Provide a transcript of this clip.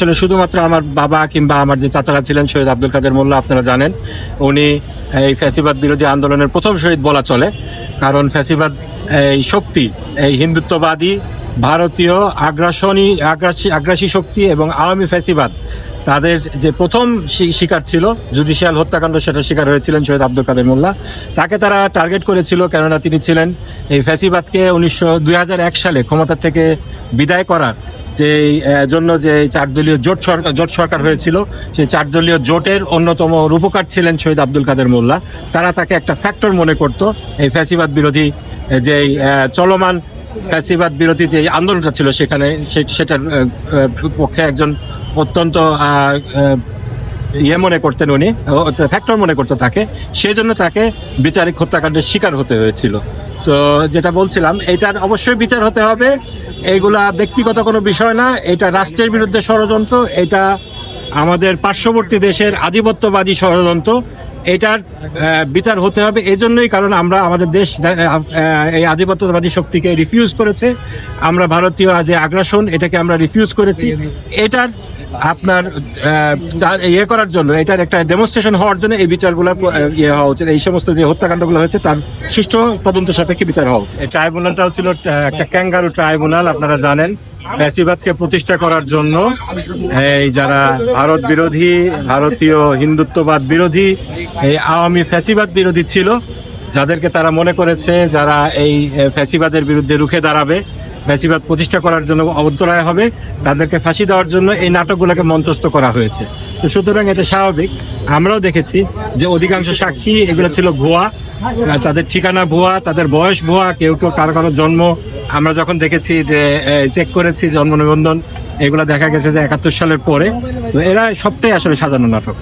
আসলে শুধুমাত্র আমার বাবা কিংবা আমার যে চাচারা ছিলেন শহীদ আব্দুল কাদের মোল্লা, আপনারা জানেন উনি এই ফ্যাসিবাদ বিরোধী আন্দোলনের প্রথম শহীদ বলা চলে। কারণ ফ্যাসিবাদ এই শক্তি, এই হিন্দুত্ববাদী ভারতীয় আগ্রাসী শক্তি এবং আওয়ামী ফ্যাসিবাদ, তাদের যে প্রথম শিকার ছিল জুডিশিয়াল হত্যাকাণ্ড, সেটা শিকার হয়েছিলেন শহীদ আব্দুল কাদের মোল্লা। তাকে তারা টার্গেট করেছিল, কেননা তিনি ছিলেন এই ফ্যাসিবাদকে 2001 সালে ক্ষমতা থেকে বিদায় করার যে জন্য যে 4 দলীয় জোট সরকার হয়েছিল, সেই 4 দলীয় জোটের অন্যতম রূপকার ছিলেন শহীদ আব্দুল কাদের মোল্লা। তারা তাকে একটা ফ্যাক্টর মনে করত এই ফ্যাসিবাদ বিরোধী যে চলমান ফ্যাসিবাদ বিরোধী যে আন্দোলনটা ছিল সেখানে, সেটার পক্ষে একজন অত্যন্ত মনে করতেন, উনি ফ্যাক্টর মনে করতে তাকে, সেই জন্য তাকে বিচারিক হত্যাকাণ্ডের শিকার হতে হয়েছিল। তো যেটা বলছিলাম, এটার অবশ্যই বিচার হতে হবে। এইগুলা ব্যক্তিগত কোনো বিষয় না, এটা রাষ্ট্রের বিরুদ্ধে ষড়যন্ত্র, এটা আমাদের পার্শ্ববর্তী দেশের আধিপত্যবাদী ষড়যন্ত্র। এটার বিচার হতে হবে এজন্যই কারণ আমরা আমাদের দেশ এই আধিপত্যবাদী শক্তিকে রিফিউজ করেছে। আমরা ভারতীয় যে আগ্রাসন, এটাকে আমরা রিফিউজ করেছি। এটার আপনার করার জন্য, এটার একটা ডেমনস্ট্রেশন হওয়ার জন্য এই বিচারগুলো হওয়া উচিত। এই সমস্ত যে হত্যাকাণ্ডগুলো হয়েছে তার সুষ্ঠু তদন্ত সাপেক্ষে বিচার হওয়া উচিত। এই ট্রাইব্যুনালটাও ছিল একটা ক্যাঙ্গারু ট্রাইব্যুনাল, আপনারা জানেন। ফ্যাসিবাদকে প্রতিষ্ঠা করার জন্য এই যারা ভারত বিরোধী, ভারতীয় হিন্দুত্ববাদ বিরোধী, এই আওয়ামী ফ্যাসিবাদ বিরোধী ছিল, যাদেরকে তারা মনে করেছে যারা এই ফ্যাসিবাদের বিরুদ্ধে রুখে দাঁড়াবে, ফ্যাসিবাদ প্রতিষ্ঠা করার জন্য অন্তরায় হবে, তাদেরকে ফাঁসি দেওয়ার জন্য এই নাটকগুলোকে মঞ্চস্থ করা হয়েছে। তো সুতরাং এটা স্বাভাবিক। আমরাও দেখেছি যে অধিকাংশ সাক্ষী এগুলো ছিল ভুয়া, তাদের ঠিকানা ভুয়া, তাদের বয়স ভুয়া, কেউ কেউ কারো জন্ম আমরা যখন দেখেছি যে চেক করেছি জন্ম নিবন্ধন, এগুলো দেখা গেছে যে 71 সালের পরে। তো এরা সবটাই আসলে সাজানো নাটক।